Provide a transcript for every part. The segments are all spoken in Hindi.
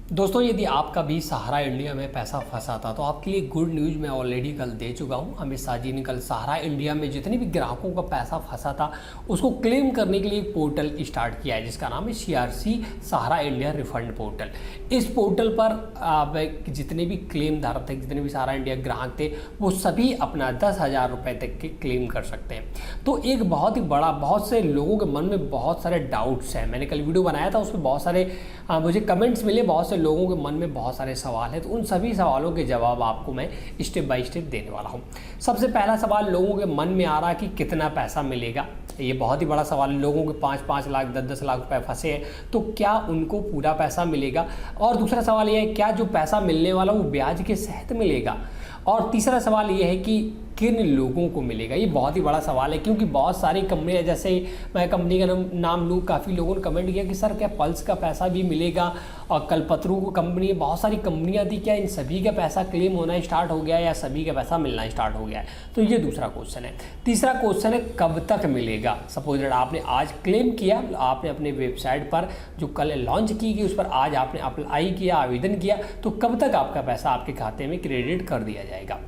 दोस्तों, यदि आपका भी सहारा इंडिया में पैसा फंसा था तो आपके लिए गुड न्यूज़ मैं ऑलरेडी कल दे चुका हूं। अमित शाह जी ने कल सहारा इंडिया में जितने भी ग्राहकों का पैसा फंसा था उसको क्लेम करने के लिए एक पोर्टल स्टार्ट किया है जिसका नाम है सीआरसी सहारा इंडिया रिफंड पोर्टल। इस पोर्टल पर जितने भी क्लेम धारक थे, जितने भी सहारा इंडिया ग्राहक थे, वो सभी अपना 10,000 रुपये तक के क्लेम कर सकते हैं। तो एक बहुत ही बड़ा, बहुत से लोगों के मन में बहुत सारे डाउट्स हैं। मैंने कल वीडियो बनाया था, उसमें बहुत सारे मुझे कमेंट्स मिले, बहुत से लोगों के मन में बहुत सारे सवाल हैं। तो उन सभी सवालों के जवाब आपको मैं स्टेप बाय स्टेप देने वाला हूं। सबसे पहला सवाल लोगों के मन में आ रहा है कि कितना पैसा मिलेगा। ये बहुत ही बड़ा सवाल है। लोगों के 5-5 लाख 10-10 लाख रुपए फंसे हैं, तो क्या उनको पूरा पैसा मिलेगा? और दूसरा सवाल ये है, क्या जो पैसा मिलने वाला वो ब्याज के सहित मिलेगा? और तीसरा सवाल ये है कि किन लोगों को मिलेगा। ये बहुत ही बड़ा सवाल है क्योंकि बहुत सारी कंपनियां, जैसे मैं कंपनी का नाम लूँ, काफ़ी लोगों ने कमेंट किया कि सर क्या पल्स का पैसा भी मिलेगा, और कल्पतरू कंपनी, बहुत सारी कंपनियां थी, क्या इन सभी का पैसा क्लेम होना स्टार्ट हो गया या सभी का पैसा मिलना स्टार्ट हो गया है? तो ये दूसरा क्वेश्चन है। तीसरा क्वेश्चन है कब तक मिलेगा। सपोज दैट आपने आज क्लेम किया, आपने अपने वेबसाइट पर जो कल लॉन्च की गई उस पर आज आपने अप्लाई किया, आवेदन किया, तो कब तक आपका पैसा आपके खाते में क्रेडिट कर दिया जाएगा?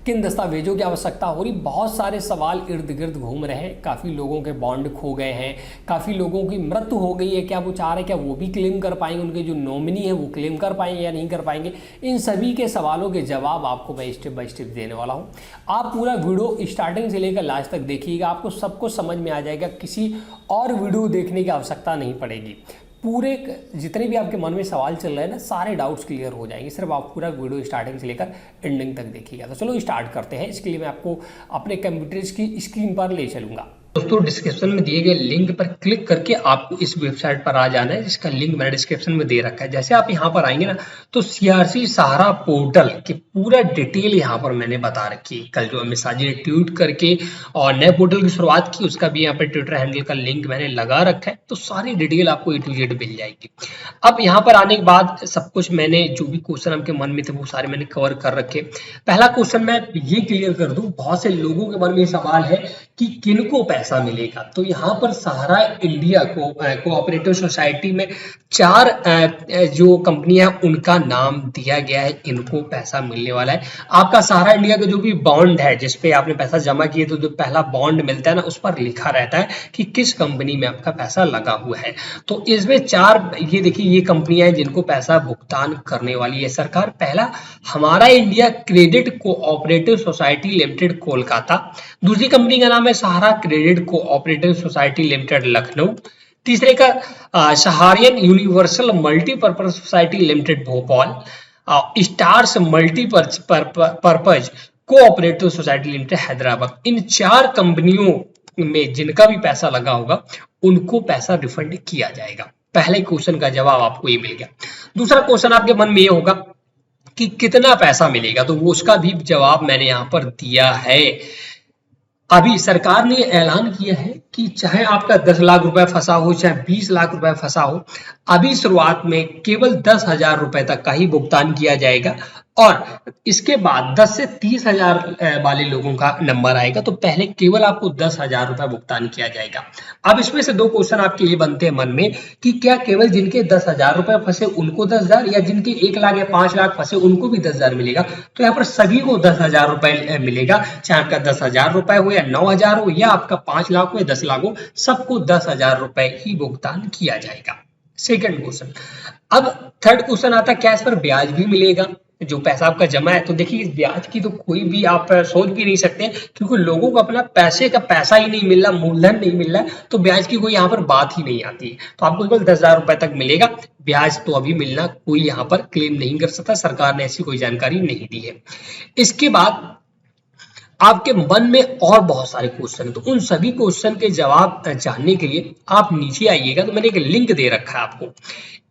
किन दस्तावेजों की आवश्यकता हो रही? बहुत सारे सवाल इर्द गिर्द घूम रहे हैं। काफ़ी लोगों के बॉन्ड खो गए हैं, काफ़ी लोगों की मृत्यु हो गई है, क्या वो चाह रहे हैं क्या वो भी क्लेम कर पाएंगे, उनके जो नॉमिनी है वो क्लेम कर पाएंगे या नहीं कर पाएंगे? इन सभी के सवालों के जवाब आपको मैं स्टेप बाय स्टेप देने वाला हूँ। आप पूरा वीडियो स्टार्टिंग से लेकर लास्ट तक देखिएगा, आपको सब कुछ समझ में आ जाएगा, किसी और वीडियो देखने की आवश्यकता नहीं पड़ेगी। पूरे जितने भी आपके मन में सवाल चल रहे हैं ना, सारे डाउट्स क्लियर हो जाएंगे, सिर्फ आप पूरा वीडियो स्टार्टिंग से लेकर एंडिंग तक देखिएगा। तो चलो स्टार्ट करते हैं। इसके लिए मैं आपको अपने कंप्यूटर की स्क्रीन पर ले चलूँगा। दोस्तों, डिस्क्रिप्शन में दिए गए लिंक पर क्लिक करके आपको इस वेबसाइट पर आ जाना है, जिसका लिंक मैंने डिस्क्रिप्शन में दे रखा है। जैसे आप यहाँ पर आएंगे ना, तो सीआरसी सहारा पोर्टल की पूरा डिटेल यहाँ पर मैंने बता रखी है। कल जो अमित शाह जी ने ट्वीट करके और नए पोर्टल की शुरुआत की, उसका भी यहाँ पर ट्विटर हैंडल का लिंक मैंने लगा रखा है। तो सारी डिटेल आपको A to Z मिल जाएगी। अब यहाँ पर आने के बाद सब कुछ मैंने, जो भी क्वेश्चन आपके मन में थे वो सारे मैंने कवर कर रखे। पहला क्वेश्चन मैं ये क्लियर कर दूं, बहुत से लोगों के मन में सवाल है कि किनको पैसा मिलेगा। तो यहाँ पर सहारा इंडिया को कोऑपरेटिव सोसाइटी में 4 जो कंपनियां उनका नाम दिया गया है, इनको पैसा मिलने वाला है। आपका सहारा इंडिया का जो भी बॉन्ड है, जिसपे आपने पैसा जमा किए, तो जो पहला बॉन्ड मिलता है ना, उस पर लिखा रहता है कि किस कंपनी में आपका पैसा लगा हुआ है। तो इसमें 4, ये देखिए, ये कंपनियां हैं जिनको पैसा भुगतान करने वाली है सरकार। पहला Humara India credit cooperative society limited Kolkata, दूसरी कंपनी का नाम है Sahara credit cooperative society limited Lucknow, तीसरे का Saharayan universal multipurpose society limited Bhopal, stars multipurpose cooperative society limited Hyderabad. इन 4 कंपनियों में जिनका भी पैसा लगा होगा उनको पैसा रिफंड किया जाएगा। पहले क्वेश्चन का जवाब आपको ये मिल गया। दूसरा क्वेश्चन आपके मन में ये होगा कि कितना पैसा मिलेगा, तो वो उसका भी जवाब मैंने यहाँ पर दिया है। अभी सरकार ने ऐलान किया है कि चाहे आपका 10 लाख रुपए फंसा हो, चाहे 20 लाख रुपए फंसा हो, अभी शुरुआत में केवल 10,000 रुपए तक का ही भुगतान किया जाएगा। और इसके बाद 10 से 30,000 वाले लोगों का नंबर आएगा, तो पहले केवल आपको 10,000 रुपए भुगतान किया जाएगा। अब इसमें से 2 क्वेश्चन आपके ये बनते हैं मन में कि क्या केवल जिनके 10,000 रुपए फंसे उनको 10,000, या जिनके 1 लाख या 5 लाख फंसे उनको भी 10,000 मिलेगा? तो यहाँ पर सभी को 10,000 रुपए मिलेगा, चाहे आपका 10,000 रुपए हो या 9,000 हो या आपका 5 लाख हो या 10 लाख हो, सबको 10,000 रुपए ही भुगतान किया जाएगा। Second question. अब थर्ड क्वेश्चन आता है, क्या इस पर ब्याज भी मिलेगा? जो पैसा आपका जमा है, तो देखिए इस ब्याज की तो कोई भी आप सोच भी नहीं सकते, क्योंकि लोगों को अपना पैसे का पैसा ही नहीं मिल रहा, मूलधन नहीं मिल रहा है, तो ब्याज की कोई यहाँ पर बात ही नहीं आती है। तो आपको केवल 10,000 रुपए तक मिलेगा, ब्याज तो अभी मिलना कोई यहाँ पर क्लेम नहीं कर सकता, सरकार ने ऐसी कोई जानकारी नहीं दी है। इसके बाद आपके मन में और बहुत सारे क्वेश्चन है, तो उन सभी क्वेश्चन के जवाब जानने के लिए आप नीचे आइएगा, तो मैंने एक लिंक दे रखा है आपको।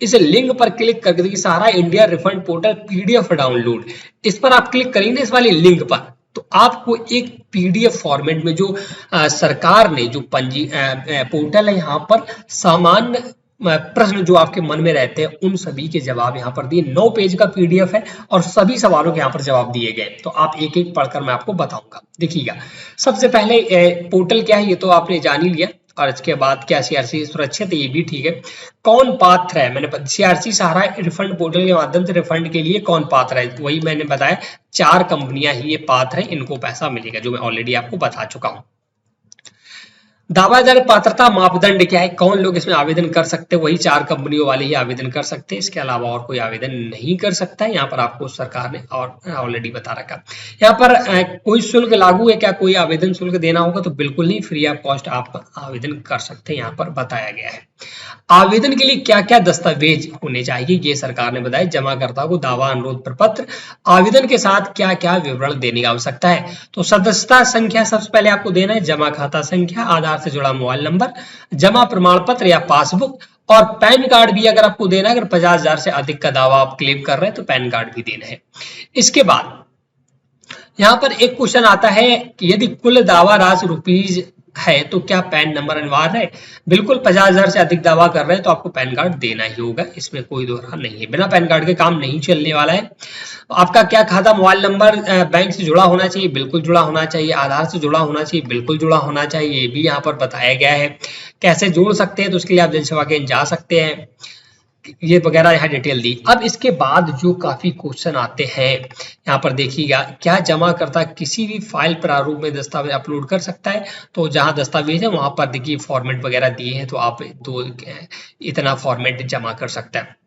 इस लिंक पर क्लिक करके देखिए, Sahara India refund portal PDF download, इस पर आप क्लिक करेंगे इस वाले लिंक पर, तो आपको एक PDF फॉर्मेट में जो सरकार ने जो पोर्टल है, यहाँ पर सामान्य प्रश्न जो आपके मन में रहते हैं उन सभी के जवाब यहाँ पर दिए। 9 पेज का PDF है और सभी सवालों के यहाँ पर जवाब दिए गए। तो आप एक एक पढ़कर मैं आपको बताऊंगा। देखिएगा, सबसे पहले पोर्टल क्या है ये तो आपने जान ही लिया। और इसके बाद क्या सीआरसी सुरक्षित है, ये भी ठीक है। कौन पात्र है, मैंने सीआरसी सहारा रिफंड पोर्टल के माध्यम से रिफंड के लिए कौन पात्र है, वही मैंने बताया 4 कंपनियां ही ये पात्र है, इनको पैसा मिलेगा, जो मैं ऑलरेडी आपको बता चुका हूं। दावादार पात्रता मापदंड क्या है, कौन लोग इसमें आवेदन कर सकते हैं, वही 4 कंपनियों वाले ही आवेदन कर सकते हैं, इसके अलावा और कोई आवेदन नहीं कर सकता है। यहाँ पर आपको सरकार ने और ऑलरेडी बता रखा। यहाँ पर कोई शुल्क लागू है क्या, कोई आवेदन शुल्क देना होगा, तो बिल्कुल नहीं, फ्री ऑफ कॉस्ट आप आवेदन कर सकते हैं, यहाँ पर बताया गया है। आवेदन के लिए क्या क्या दस्तावेज होने चाहिए, ये सरकार ने बताया। जमाकर्ता को दावा अनुरोध प्रपत्र, आवेदन के साथ क्या क्या विवरण देने की आवश्यकता है, तो सदस्यता संख्या सबसे पहले आपको देना है, जमा खाता संख्या, आधार से जुड़ा मोबाइल नंबर, जमा प्रमाण पत्र या पासबुक, और पैन कार्ड भी अगर आपको देना है। अगर 50,000 से अधिक का दावा आप क्लेम कर रहे हैं तो पैन कार्ड भी देना है। इसके बाद यहाँ पर एक क्वेश्चन आता है कि यदि कुल दावा राशि रुपीज है तो क्या पैन नंबर अनिवार्य है, बिल्कुल 50,000 से अधिक दावा कर रहे हैं तो आपको पैन कार्ड देना ही होगा, इसमें कोई दो राह नहीं है, बिना पैन कार्ड के काम नहीं चलने वाला है। आपका क्या खाता मोबाइल नंबर बैंक से जुड़ा होना चाहिए, बिल्कुल जुड़ा होना चाहिए, आधार से जुड़ा होना चाहिए, बिल्कुल जुड़ा होना चाहिए, ये भी यहाँ पर बताया गया है। कैसे जोड़ सकते हैं, तो उसके लिए आप जनसेवा केंद्र जा सकते हैं, ये वगैरह यहाँ डिटेल दी। अब इसके बाद जो काफी क्वेश्चन आते हैं यहाँ पर देखिएगा, क्या जमा करता किसी भी फाइल प्रारूप में दस्तावेज अपलोड कर सकता है, तो जहां दस्तावेज है वहां पर देखिए फॉर्मेट वगैरह दिए हैं, तो आप इतना फॉर्मेट जमा कर सकता है।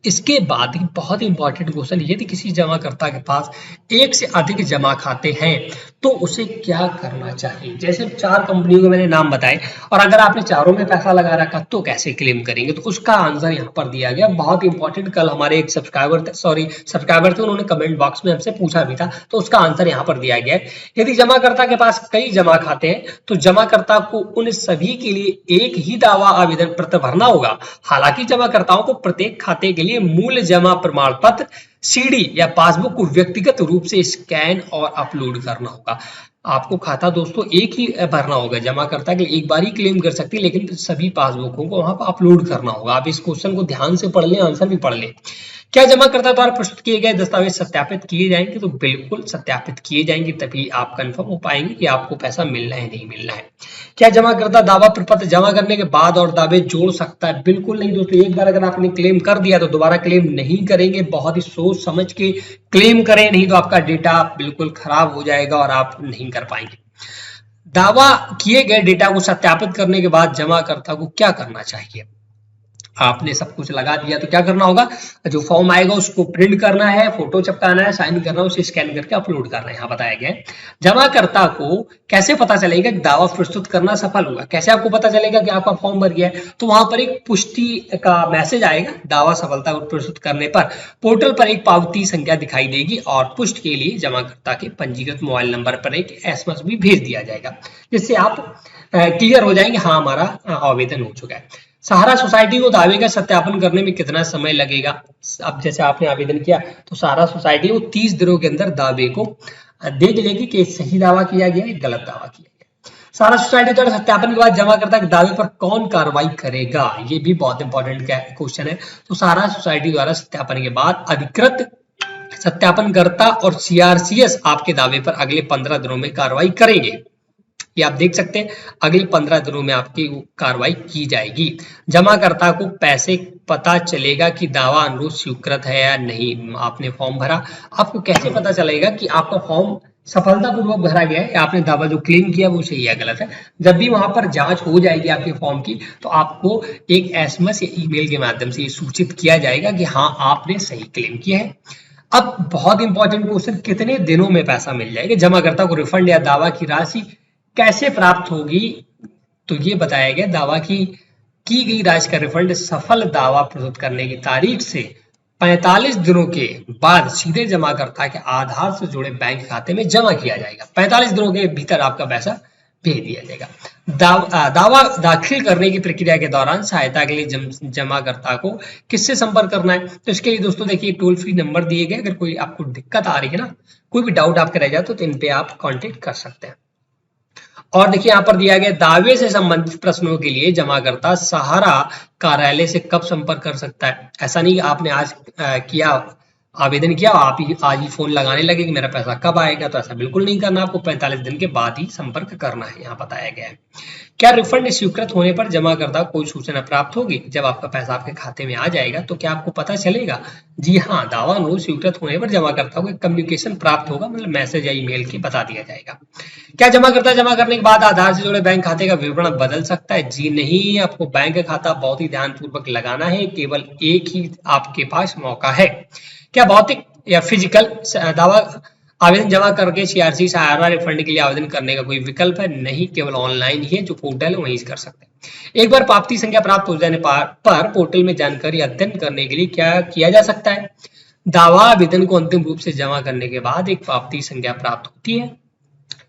इसके बाद बहुत इंपॉर्टेंट क्वेश्चन, यदि किसी जमाकर्ता के पास एक से अधिक जमा खाते हैं तो उसे क्या करना चाहिए। जैसे 4 कंपनियों के मैंने नाम बताए, और अगर आपने चारों में पैसा लगा रखा तो कैसे क्लेम करेंगे, तो उसका आंसर यहाँ पर दिया गया, बहुत इंपॉर्टेंट। कल हमारे एक सब्सक्राइबर थे, उन्होंने कमेंट बॉक्स में हमसे पूछा भी था, तो उसका आंसर यहाँ पर दिया गया है। यदि जमाकर्ता के पास कई जमा खाते हैं तो जमाकर्ता को उन सभी के लिए एक ही दावा आवेदन पत्र भरना होगा। हालांकि जमाकर्ताओं को प्रत्येक खाते के लिए मूल जमा प्रमाण पत्र, सीडी या पासबुक को व्यक्तिगत रूप से स्कैन और अपलोड करना होगा। आपको खाता दोस्तों एक ही भरना होगा, जमाकर्ता के लिए एक बार ही क्लेम कर सकते हैं, लेकिन सभी पासबुकों को वहां पर अपलोड करना होगा। आप इस क्वेश्चन को ध्यान से पढ़ लें, आंसर भी पढ़ लें। क्या जमाकर्ता द्वारा प्रस्तुत किए गए दस्तावेज सत्यापित किए जाएंगे, तो बिल्कुल सत्यापित किए जाएंगे, तभी आप कंफर्म हो पाएंगे कि आपको पैसा मिलना है नहीं मिलना है। क्या जमाकर्ता दावा प्रपत्र जमा करने के बाद और दावे जोड़ सकता है, बिल्कुल नहीं दोस्तों। एक बार अगर आपने क्लेम कर दिया तो दोबारा क्लेम नहीं करेंगे, बहुत ही सोच समझ के क्लेम करें, नहीं तो आपका डेटा बिल्कुल खराब हो जाएगा और आप नहीं कर पाएंगे। दावा किए गए डेटा को सत्यापित करने के बाद जमाकर्ता को क्या करना चाहिए, आपने सब कुछ लगा दिया तो क्या करना होगा, जो फॉर्म आएगा उसको प्रिंट करना है, फोटो चिपकाना है, साइन करना है, उसे स्कैन करके अपलोड करना है। यहाँ बताया गया है। जमाकर्ता को कैसे पता चलेगा कि दावा प्रस्तुत करना सफल हुआ, कैसे आपको पता चलेगा कि आपका फॉर्म भर गया है, तो वहां पर एक पुष्टि का मैसेज आएगा। दावा सफलता प्रस्तुत करने पर पोर्टल पर एक पावती संख्या दिखाई देगी और पुष्टि के लिए जमाकर्ता के पंजीकृत मोबाइल नंबर पर एक SMS भी भेज दिया जाएगा, जिससे आप क्लियर हो जाएंगे हाँ हमारा आवेदन हो चुका है। सहारा सोसाइटी को दावे का सत्यापन करने में कितना समय लगेगा। अब जैसे आपने आवेदन किया तो सहारा सोसाइटी को 30 दिनों के अंदर दावे को देख लेगी कि सही दावा किया गया है, गलत दावा किया गया। सहारा सोसाइटी द्वारा सत्यापन के बाद जमाकर्ता के दावे पर कौन कार्रवाई करेगा, ये भी बहुत इंपॉर्टेंट क्वेश्चन है। तो सहारा सोसाइटी द्वारा सत्यापन के बाद अधिकृत सत्यापनकर्ता और CRCS आपके दावे पर अगले 15 दिनों में कार्रवाई करेंगे। ये आप देख सकते हैं, अगले 15 दिनों में आपकी कार्रवाई की जाएगी। जमाकर्ता को पैसे पता चलेगा कि दावा अनुरोध स्वीकृत है या नहीं। आपने फॉर्म भरा, आपको कैसे पता चलेगा कि आपका फॉर्म सफलतापूर्वक भरा गया है, आपने दावा जो क्लेम किया वो सही या गलत है। जब भी वहां पर जांच हो जाएगी आपके फॉर्म की, तो आपको एक SMS या ईमेल के माध्यम से सूचित किया जाएगा कि हाँ आपने सही क्लेम किया है। अब बहुत इंपॉर्टेंट क्वेश्चन, कितने दिनों में पैसा मिल जाएगा, जमाकर्ता को रिफंड या दावा की राशि कैसे प्राप्त होगी, तो ये बताया गया दावा की गई राशि का रिफंड सफल दावा प्रस्तुत करने की तारीख से 45 दिनों के बाद सीधे जमाकर्ता के आधार से जुड़े बैंक खाते में जमा किया जाएगा। 45 दिनों के भीतर आपका पैसा भेज दिया जाएगा। दावा दाखिल करने की प्रक्रिया के दौरान सहायता के लिए जमाकर्ता को किससे संपर्क करना है, तो इसके लिए दोस्तों देखिए टोल फ्री नंबर दिए गए। अगर कोई आपको दिक्कत आ रही है ना, कोई भी डाउट आपके रह जाए तो इन पे आप कॉन्टेक्ट कर सकते हैं। और देखिए यहाँ पर दिया गया दावे से संबंधित प्रश्नों के लिए जमाकर्ता सहारा कार्यालय से कब संपर्क कर सकता है। ऐसा नहीं कि आपने आज किया आवेदन किया, आप ही आज ही फोन लगाने लगे कि मेरा पैसा कब आएगा, तो ऐसा बिल्कुल नहीं करना, आपको 45 दिन के बाद ही संपर्क करना है, यहाँ बताया गया है। क्या रिफंड स्वीकृत होने पर जमाकर्ता को कोई सूचना प्राप्त होगी? जब आपका पैसा आपके खाते में आ जाएगा तो क्या आपको पता चलेगा? जी हाँ, दावा अनुरोध स्वीकृत होने पर जमाकर्ता को एक कम्युनिकेशन प्राप्त होगा, मतलब मैसेज या ईमेल के बता दिया जाएगा। क्या जमाकर्ता जमा करने के बाद आधार से जुड़े बैंक खाते का विवरण बदल सकता है? जी नहीं, आपको बैंक खाता बहुत ही ध्यानपूर्वक लगाना है, केवल एक ही आपके पास मौका है। क्या भौतिक या फिजिकल दावा आवेदन जमा करके सीआरसी सहारा रिफंड के लिए आवेदन करने का कोई विकल्प है? नहीं, केवल ऑनलाइन ही है, जो पोर्टल है वहीं कर सकते हैं। एक बार प्राप्ति संख्या प्राप्त हो जाने पर पोर्टल में जानकारी अध्ययन करने के लिए क्या किया जा सकता है? दावा आवेदन को अंतिम रूप से जमा करने के बाद एक प्राप्ति संख्या प्राप्त होती है।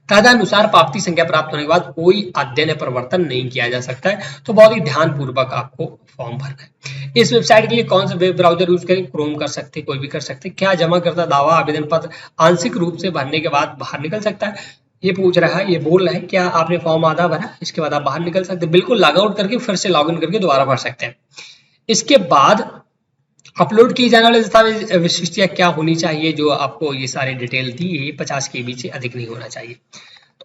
तदनुसार प्राप्ति संख्या प्राप्त होने के बाद कोई अध्ययन या परिवर्तन नहीं किया जा सकता है, तो बहुत ही ध्यानपूर्वक आपको फॉर्म भरना है। इस वेबसाइट के लिए कौन सा वेब ब्राउजर यूज करें? क्रोम कर सकते, कोई भी कर सकते। क्या जमा करता दावा आवेदन पत्र आंशिक रूप से भरने के बाद बाहर निकल सकता है? ये पूछ रहा है, ये बोल रहा है क्या आपने फॉर्म आधा भरा, इसके बाद आप बाहर निकल सकते? बिल्कुल, लॉग आउट करके फिर से लॉग इन करके दोबारा भर सकते हैं। इसके बाद अपलोड किए जाने वाले दस्तावेज विशिष्टता क्या होनी चाहिए? जो आपको ये सारी डिटेल दी है, 50 KB से अधिक नहीं होना चाहिए।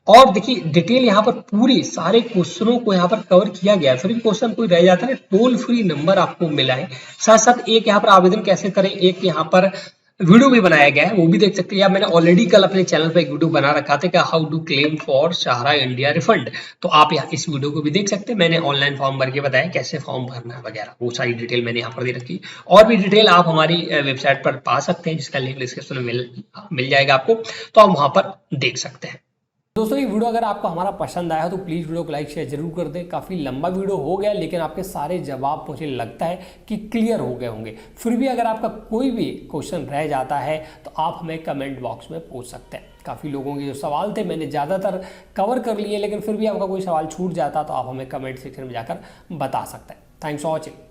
और देखिए डिटेल यहाँ पर पूरी सारे क्वेश्चनों को यहाँ पर कवर किया गया है। फिर भी क्वेश्चन कोई रह जाता है, टोल फ्री नंबर आपको मिला है। साथ साथ एक यहाँ पर आवेदन कैसे करें, एक यहाँ पर वीडियो भी बनाया गया है, वो भी देख सकते हैं। या मैंने ऑलरेडी कल अपने चैनल पे एक वीडियो बना रखा था कि how to claim for Sahara India refund, तो आप यहाँ इस वीडियो को भी देख सकते हैं। मैंने ऑनलाइन फॉर्म भर के बताया कैसे फॉर्म भरना है वगैरह, वो सारी डिटेल मैंने यहाँ पर दे रखी। और भी डिटेल आप हमारी वेबसाइट पर पा सकते हैं, जिसका लिंक डिस्क्रिप्शन में मिल जाएगा आपको, तो आप वहां पर देख सकते हैं। दोस्तों ये वीडियो अगर आपको हमारा पसंद आया तो प्लीज़ वीडियो को लाइक शेयर जरूर कर दें। काफ़ी लंबा वीडियो हो गया, लेकिन आपके सारे जवाब मुझे लगता है कि क्लियर हो गए होंगे। फिर भी अगर आपका कोई भी क्वेश्चन रह जाता है तो आप हमें कमेंट बॉक्स में पूछ सकते हैं। काफ़ी लोगों के जो सवाल थे मैंने ज़्यादातर कवर कर लिए, लेकिन फिर भी आपका कोई सवाल छूट जाता तो आप हमें कमेंट सेक्शन में जाकर बता सकते हैं। Thanks for watching.